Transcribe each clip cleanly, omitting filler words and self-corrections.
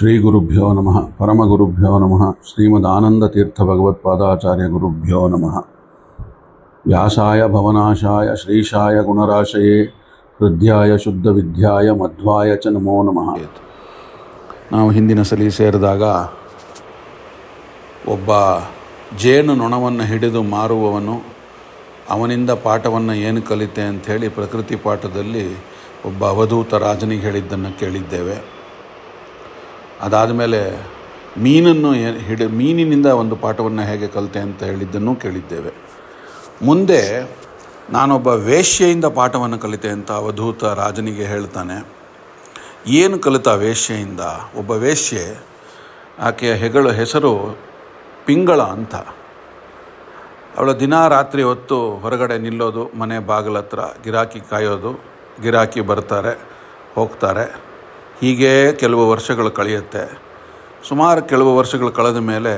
ಶ್ರೀಗುರುಭ್ಯೋ ನಮಃ ಪರಮಗುರುಭ್ಯೋ ನಮಃ ಶ್ರೀಮದಾನಂದತೀರ್ಥಭಗವತ್ಪಾದಾಚಾರ್ಯಗುರುಭ್ಯೋ ನಮಃ ವ್ಯಾಸಾಯ ಭವನಾಶಾಯ ಶ್ರೀಶಾಯ ಗುಣರಾಶಯೇ ಹೃದ್ಯಾಯ ಶುದ್ಧವಿದ್ಯಾಯ ಮಧ್ವಾಯ ಚ ನಮೋ ನಮಃ. ನಾವು ಹಿಂದಿನ ಸಲ ಸೇರಿದಾಗ ಒಬ್ಬ ಜೇನು ನೊಣವನ್ನು ಹಿಡಿದು ಮಾರುವವನು ಅವನಿಂದ ಪಾಠವನ್ನು ಏನು ಕಲಿತೆ ಅಂಥೇಳಿ ಪ್ರಕೃತಿ ಪಾಠದಲ್ಲಿ ಒಬ್ಬ ಅವಧೂತ ರಾಜನಿಗೆ ಹೇಳಿದ್ದನ್ನು ಕೇಳಿದ್ದೇವೆ. ಅದಾದಮೇಲೆ ಮೀನಿನಿಂದ ಒಂದು ಪಾಠವನ್ನು ಹೇಗೆ ಕಲಿತೆ ಅಂತ ಹೇಳಿದ್ದನ್ನು ಕೇಳಿದ್ದೇವೆ. ಮುಂದೆ ನಾನೊಬ್ಬ ವೇಶ್ಯೆಯಿಂದ ಪಾಠವನ್ನು ಕಲಿತೆ ಅಂತ ಅವಧೂತ ರಾಜನಿಗೆ ಹೇಳ್ತಾನೆ. ಏನು ಕಲಿತ ವೇಶ್ಯೆಯಿಂದ? ಒಬ್ಬ ವೇಶ್ಯೆ, ಆಕೆಯ ಹೆಸರು ಪಿಂಗಳ ಅಂತ. ಅವಳು ದಿನ ರಾತ್ರಿ ಹೊತ್ತು ಹೊರಗಡೆ ನಿಲ್ಲೋದು, ಮನೆ ಬಾಗಿಲ ಹತ್ರ ಗಿರಾಕಿ ಕಾಯೋದು, ಗಿರಾಕಿ ಬರ್ತಾರೆ ಹೋಗ್ತಾರೆ. ಹೀಗೇ ಕೆಲವು ವರ್ಷಗಳು ಕಳೆಯುತ್ತೆ. ಸುಮಾರು ಕೆಲವು ವರ್ಷಗಳು ಕಳೆದ ಮೇಲೆ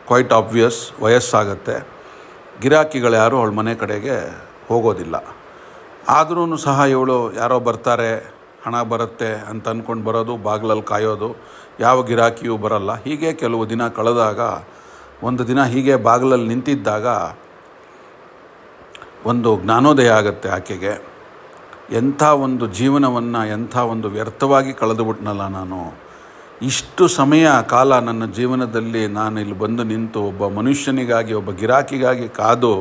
ಕ್ವೈಟ್ ಆಬ್ವಿಯಸ್ ವಯಸ್ಸಾಗತ್ತೆ. ಗಿರಾಕಿಗಳು ಯಾರೂ ಅವಳ ಮನೆ ಕಡೆಗೆ ಹೋಗೋದಿಲ್ಲ. ಆದ್ರೂ ಸಹ ಇವಳು ಯಾರೋ ಬರ್ತಾರೆ, ಹಣ ಬರುತ್ತೆ ಅಂತ ಅಂದ್ಕೊಂಡು ಬರೋದು, ಬಾಗಿಲಲ್ಲಿ ಕಾಯೋದು, ಯಾವ ಗಿರಾಕಿಯೂ ಬರಲ್ಲ. ಹೀಗೆ ಕೆಲವು ದಿನ ಕಳೆದಾಗ ಒಂದು ದಿನ ಹೀಗೆ ಬಾಗಿಲಲ್ಲಿ ನಿಂತಿದ್ದಾಗ ಒಂದು ಜ್ಞಾನೋದಯ ಆಗುತ್ತೆ ಆಕೆಗೆ. ಎಂಥ ಒಂದು ಜೀವನವನ್ನು ಎಂಥ ಒಂದು ವ್ಯರ್ಥವಾಗಿ ಕಳೆದುಬಿಟ್ನಲ್ಲ ನಾನು. ಇಷ್ಟು ಸಮಯ ಕಾಲ ನನ್ನ ಜೀವನದಲ್ಲಿ ನಾನು ಇಲ್ಲಿ ಬಂದು ನಿಂತು ಒಬ್ಬ ಮನುಷ್ಯನಿಗಾಗಿ, ಒಬ್ಬ ಗಿರಾಕಿಗಾಗಿ ಕಾದು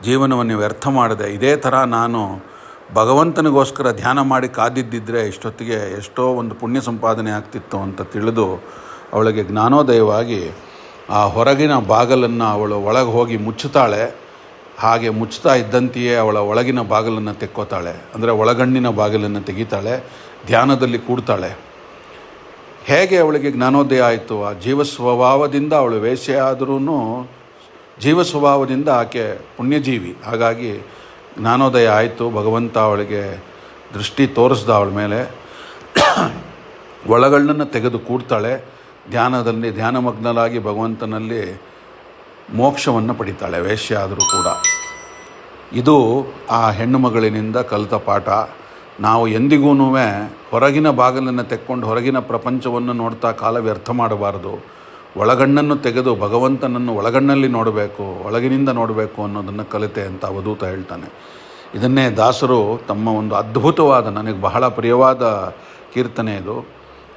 ಜೀವನವನ್ನು ವ್ಯರ್ಥ ಮಾಡಿದೆ. ಇದೇ ಥರ ನಾನು ಭಗವಂತನಿಗೋಸ್ಕರ ಧ್ಯಾನ ಮಾಡಿ ಕಾದಿದ್ದಿದ್ರೆ ಇಷ್ಟೊತ್ತಿಗೆ ಎಷ್ಟೋ ಒಂದು ಪುಣ್ಯ ಸಂಪಾದನೆ ಆಗ್ತಿತ್ತು ಅಂತ ತಿಳಿದು ಅವಳಿಗೆ ಜ್ಞಾನೋದಯವಾಗಿ ಆ ಹೊರಗಿನ ಬಾಗಲನ್ನು ಅವಳು ಒಳಗೆ ಹೋಗಿ ಮುಚ್ಚುತ್ತಾಳೆ. ಹಾಗೆ ಮುಚ್ತಾ ಇದ್ದಂತೆಯೇ ಅವಳ ಒಳಗಿನ ಬಾಗಿಲನ್ನು ತೆಕ್ಕೋತಾಳೆ, ಅಂದರೆ ಒಳಗಣ್ಣಿನ ಬಾಗಿಲನ್ನು ತೆಗಿತಾಳೆ, ಧ್ಯಾನದಲ್ಲಿ ಕೂಡ್ತಾಳೆ. ಹೇಗೆ ಅವಳಿಗೆ ಜ್ಞಾನೋದಯ ಆಯಿತು? ಆ ಜೀವಸ್ವಭಾವದಿಂದ ಅವಳು ವೇಶ್ಯೆ ಆದ್ರೂ ಜೀವಸ್ವಭಾವದಿಂದ ಆಕೆ ಪುಣ್ಯಜೀವಿ. ಹಾಗಾಗಿ ಜ್ಞಾನೋದಯ ಆಯಿತು. ಭಗವಂತ ಅವಳಿಗೆ ದೃಷ್ಟಿ ತೋರಿಸ್ದ ಅವಳ ಮೇಲೆ. ಒಳಗಣ್ಣನ್ನು ತೆಗೆದು ಕೂಡ್ತಾಳೆ. ಧ್ಯಾನಮಗ್ನರಾಗಿ ಭಗವಂತನಲ್ಲಿ ಮೋಕ್ಷವನ್ನು ಪಡಿತಾಳೆ, ವೇಶ್ಯ ಆದರೂ ಕೂಡ. ಇದು ಆ ಹೆಣ್ಣು ಮಗಳಿನಿಂದ ಕಲಿತ ಪಾಠ. ನಾವು ಎಂದಿಗೂ ಹೊರಗಿನ ಬಾಗಿಲನ್ನು ತೆಕ್ಕೊಂಡು ಹೊರಗಿನ ಪ್ರಪಂಚವನ್ನು ನೋಡ್ತಾ ಕಾಲ ವ್ಯರ್ಥ ಮಾಡಬಾರ್ದು. ಒಳಗಣ್ಣನ್ನು ತೆಗೆದು ಭಗವಂತನನ್ನು ಒಳಗಣ್ಣಲ್ಲಿ ನೋಡಬೇಕು, ಒಳಗಿನಿಂದ ನೋಡಬೇಕು ಅನ್ನೋದನ್ನು ಕಲಿತೆ ಅಂತ ಅವಧೂತ ಹೇಳ್ತಾನೆ. ಇದನ್ನೇ ದಾಸರು ತಮ್ಮ ಒಂದು ಅದ್ಭುತವಾದ, ನನಗೆ ಬಹಳ ಪ್ರಿಯವಾದ ಕೀರ್ತನೆ ಇದು,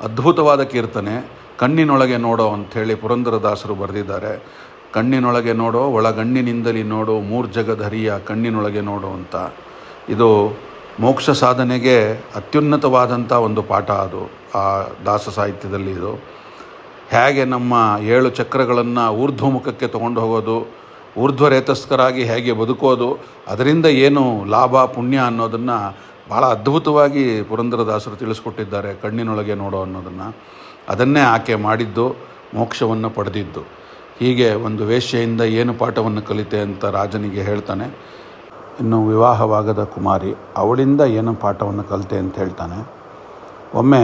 ಅದ್ಭುತವಾದ ಕೀರ್ತನೆ, ಕಣ್ಣಿನೊಳಗೆ ನೋಡೋ ಅಂಥೇಳಿ ಪುರಂದರದಾಸರು ಬರೆದಿದ್ದಾರೆ. ಕಣ್ಣಿನೊಳಗೆ ನೋಡೋ, ಒಳಗಣ್ಣಿನಿಂದಲಿ ನೋಡೋ, ಮೂರು ಜಗದರಿಯ ಕಣ್ಣಿನೊಳಗೆ ನೋಡೋ ಅಂತ. ಇದು ಮೋಕ್ಷ ಸಾಧನೆಗೆ ಅತ್ಯುನ್ನತವಾದಂಥ ಒಂದು ಪಾಠ. ಅದು ಆ ದಾಸ ಸಾಹಿತ್ಯದಲ್ಲಿ ಇದು ಹೇಗೆ ನಮ್ಮ 7 ಚಕ್ರಗಳನ್ನು ಊರ್ಧ್ವಮುಖಕ್ಕೆ ತೊಗೊಂಡು ಹೋಗೋದು, ಊರ್ಧ್ವರೇತಸ್ಕರಾಗಿ ಹೇಗೆ ಬದುಕೋದು, ಅದರಿಂದ ಏನು ಲಾಭ ಪುಣ್ಯ ಅನ್ನೋದನ್ನು ಭಾಳ ಅದ್ಭುತವಾಗಿ ಪುರಂದರದಾಸರು ತಿಳಿಸ್ಕೊಟ್ಟಿದ್ದಾರೆ. ಕಣ್ಣಿನೊಳಗೆ ನೋಡೋ ಅನ್ನೋದನ್ನು, ಅದನ್ನೇ ಆಕೆ ಮಾಡಿದ್ದು, ಮೋಕ್ಷವನ್ನು ಪಡೆದಿದ್ದು. ಹೀಗೆ ಒಂದು ವೇಶ್ಯೆಯಿಂದ ಏನು ಪಾಠವನ್ನು ಕಲಿತೆ ಅಂತ ರಾಜನಿಗೆ ಹೇಳ್ತಾನೆ. ಇನ್ನು ವಿವಾಹವಾಗದ ಕುಮಾರಿ, ಅವಳಿಂದ ಏನು ಪಾಠವನ್ನು ಕಲಿತೆ ಅಂತ ಹೇಳ್ತಾನೆ. ಒಮ್ಮೆ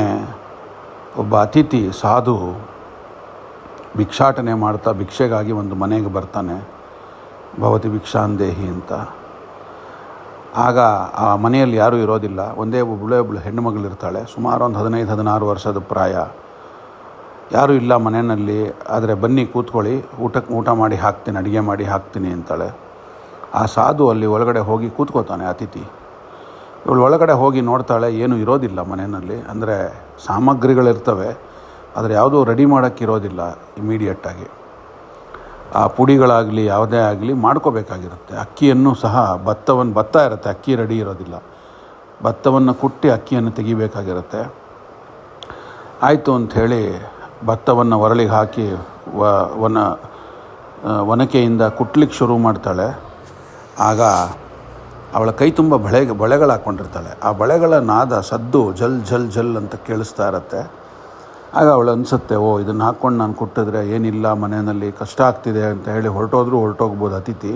ಒಬ್ಬ ಅತಿಥಿ ಸಾಧು ಭಿಕ್ಷಾಟನೆ ಮಾಡ್ತಾ ಭಿಕ್ಷೆಗಾಗಿ ಒಂದು ಮನೆಗೆ ಬರ್ತಾನೆ, ಭವತಿ ಭಿಕ್ಷಾಂದೇಹಿ ಅಂತ. ಆಗ ಆ ಮನೆಯಲ್ಲಿ ಯಾರೂ ಇರೋದಿಲ್ಲ, ಒಂದೇ ಒಬ್ಬಳು ಹೆಣ್ಣು ಮಗಳಿರ್ತಾಳೆ. ಸುಮಾರು ಒಂದು 15-16 ವರ್ಷದ ಪ್ರಾಯ. ಯಾರೂ ಇಲ್ಲ ಮನೆಯಲ್ಲಿ. ಆದರೆ ಬನ್ನಿ ಕೂತ್ಕೊಳ್ಳಿ, ಊಟ ಮಾಡಿ ಹಾಕ್ತೀನಿ, ಅಡುಗೆ ಮಾಡಿ ಹಾಕ್ತೀನಿ ಅಂತಾಳೆ. ಆ ಸಾಧು ಅಲ್ಲಿ ಒಳಗಡೆ ಹೋಗಿ ಕೂತ್ಕೋತಾನೆ ಅತಿಥಿ. ಇವಳು ಒಳಗಡೆ ಹೋಗಿ ನೋಡ್ತಾಳೆ, ಏನೂ ಇರೋದಿಲ್ಲ ಮನೆಯಲ್ಲಿ. ಅಂದರೆ ಸಾಮಗ್ರಿಗಳಿರ್ತವೆ, ಆದರೆ ಯಾವುದೂ ರೆಡಿ ಮಾಡೋಕ್ಕಿರೋದಿಲ್ಲ ಇಮಿಡಿಯೇಟಾಗಿ. ಆ ಪುಡಿಗಳಾಗಲಿ ಯಾವುದೇ ಆಗಲಿ ಮಾಡ್ಕೋಬೇಕಾಗಿರುತ್ತೆ. ಅಕ್ಕಿಯನ್ನು ಸಹ ಭತ್ತ ಇರುತ್ತೆ, ಅಕ್ಕಿ ರೆಡಿ ಇರೋದಿಲ್ಲ. ಭತ್ತವನ್ನು ಕುಟ್ಟಿ ಅಕ್ಕಿಯನ್ನು ತೆಗಿಬೇಕಾಗಿರುತ್ತೆ. ಆಯಿತು ಅಂಥೇಳಿ ಭತ್ತವನ್ನು ಒರಳಿಗೆ ಹಾಕಿ ಒನಕೆಯಿಂದ ಕುಟ್ಲಿಕ್ಕೆ ಶುರು ಮಾಡ್ತಾಳೆ. ಆಗ ಅವಳ ಕೈ ತುಂಬ ಬಳೆಗಳು ಹಾಕ್ಕೊಂಡಿರ್ತಾಳೆ. ಆ ಬಳೆಗಳ ನಾದ ಸದ್ದು ಜಲ್ ಜಲ್ ಜಲ್ ಅಂತ ಕೇಳಿಸ್ತಾ ಇರುತ್ತೆ. ಆಗ ಅವಳು ಅನಿಸುತ್ತೆ, ಓ ಇದನ್ನು ಹಾಕ್ಕೊಂಡು ನಾನು ಕುಟ್ಟಿದ್ರೆ ಏನಿಲ್ಲ, ಮನೆಯಲ್ಲಿ ಕಷ್ಟ ಆಗ್ತಿದೆ ಅಂತ ಹೇಳಿ ಹೊರಟೋಗ್ಬೋದು ಅತಿಥಿ.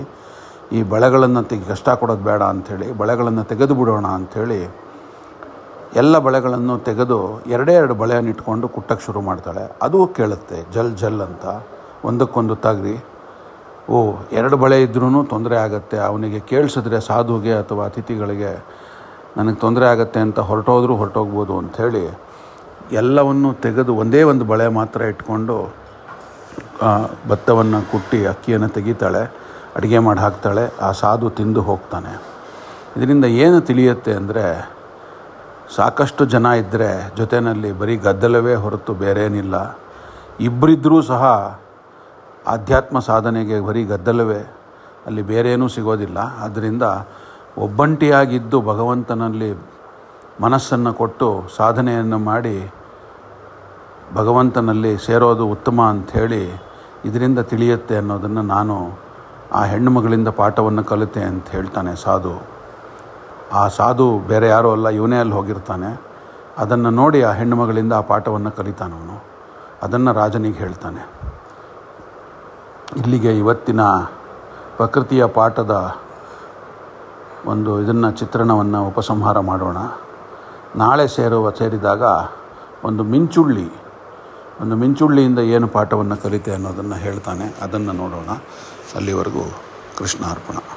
ಈ ಬಳೆಗಳನ್ನು ಕಷ್ಟ ಕೊಡೋದು ಬೇಡ ಅಂಥೇಳಿ ಬಳೆಗಳನ್ನು ತೆಗೆದು ಬಿಡೋಣ ಅಂಥೇಳಿ ಎಲ್ಲ ಬಳೆಗಳನ್ನು ತೆಗೆದು 2 ಬಳೆಯನ್ನು ಇಟ್ಕೊಂಡು ಕುಟ್ಟಕ್ಕೆ ಶುರು ಮಾಡ್ತಾಳೆ. ಅದು ಕೇಳುತ್ತೆ ಜಲ್ ಜಲ್ ಅಂತ, ಒಂದಕ್ಕೊಂದು ತಗ್ರಿ. 2 ಬಳೆ ಇದ್ರೂ ತೊಂದರೆ ಆಗುತ್ತೆ, ಅವನಿಗೆ ಕೇಳಿಸಿದ್ರೆ ಸಾಧುಗೆ ಅಥವಾ ಅತಿಥಿಗಳಿಗೆ ನನಗೆ ತೊಂದರೆ ಆಗುತ್ತೆ ಅಂತ ಹೊರಟೋಗ್ಬೋದು ಅಂಥೇಳಿ ಎಲ್ಲವನ್ನು ತೆಗೆದು ಒಂದೇ ಒಂದು ಬಳೆ ಮಾತ್ರ ಇಟ್ಕೊಂಡು ಭತ್ತವನ್ನು ಕುಟ್ಟಿ ಅಕ್ಕಿಯನ್ನು ತೆಗಿತಾಳೆ, ಅಡುಗೆ ಮಾಡಿ ಹಾಕ್ತಾಳೆ. ಆ ಸಾಧು ತಿಂದು ಹೋಗ್ತಾನೆ. ಇದರಿಂದ ಏನು ತಿಳಿಯುತ್ತೆ ಅಂದರೆ, ಸಾಕಷ್ಟು ಜನ ಇದ್ದರೆ ಜೊತೆಯಲ್ಲಿ ಬರೀ ಗದ್ದಲವೇ ಹೊರತು ಬೇರೇನಿಲ್ಲ. ಇಬ್ಬರಿದ್ದರೂ ಸಹ ಆಧ್ಯಾತ್ಮ ಸಾಧನೆಗೆ ಬರೀ ಗದ್ದಲವೇ, ಅಲ್ಲಿ ಬೇರೇನೂ ಸಿಗೋದಿಲ್ಲ. ಆದ್ದರಿಂದ ಒಬ್ಬಂಟಿಯಾಗಿದ್ದು ಭಗವಂತನಲ್ಲಿ ಮನಸ್ಸನ್ನು ಕೊಟ್ಟು ಸಾಧನೆಯನ್ನು ಮಾಡಿ ಭಗವಂತನಲ್ಲಿ ಸೇರೋದು ಉತ್ತಮ ಅಂಥೇಳಿ ಇದರಿಂದ ತಿಳಿಯುತ್ತೆ ಅನ್ನೋದನ್ನು ನಾನು ಆ ಹೆಣ್ಣು ಮಗಳಿಂದ ಪಾಠವನ್ನು ಕಲಿತೆ ಅಂತ ಹೇಳ್ತಾನೆ ಸಾಧು. ಆ ಸಾಧು ಬೇರೆ ಯಾರೂ ಅಲ್ಲ, ಇವನೇ ಅಲ್ಲಿ ಹೋಗಿರ್ತಾನೆ. ಅದನ್ನು ನೋಡಿ ಆ ಹೆಣ್ಣು ಮಗಳಿಂದ ಆ ಪಾಠವನ್ನು ಕಲಿತಾನವನು. ಅದನ್ನು ರಾಜನಿಗೆ ಹೇಳ್ತಾನೆ. ಇಲ್ಲಿಗೆ ಇವತ್ತಿನ ಪ್ರಕೃತಿಯ ಪಾಠದ ಒಂದು ಚಿತ್ರಣವನ್ನು ಉಪಸಂಹಾರ ಮಾಡೋಣ. ನಾಳೆ ಸೇರಿದಾಗ ಒಂದು ಮಿಂಚುಳ್ಳಿಯಿಂದ ಏನು ಪಾಠವನ್ನು ಕಲಿತೆ ಅನ್ನೋದನ್ನು ಹೇಳ್ತಾನೆ. ಅದನ್ನು ನೋಡೋಣ. ಅಲ್ಲಿವರೆಗೂ ಕೃಷ್ಣಾರ್ಪಣ.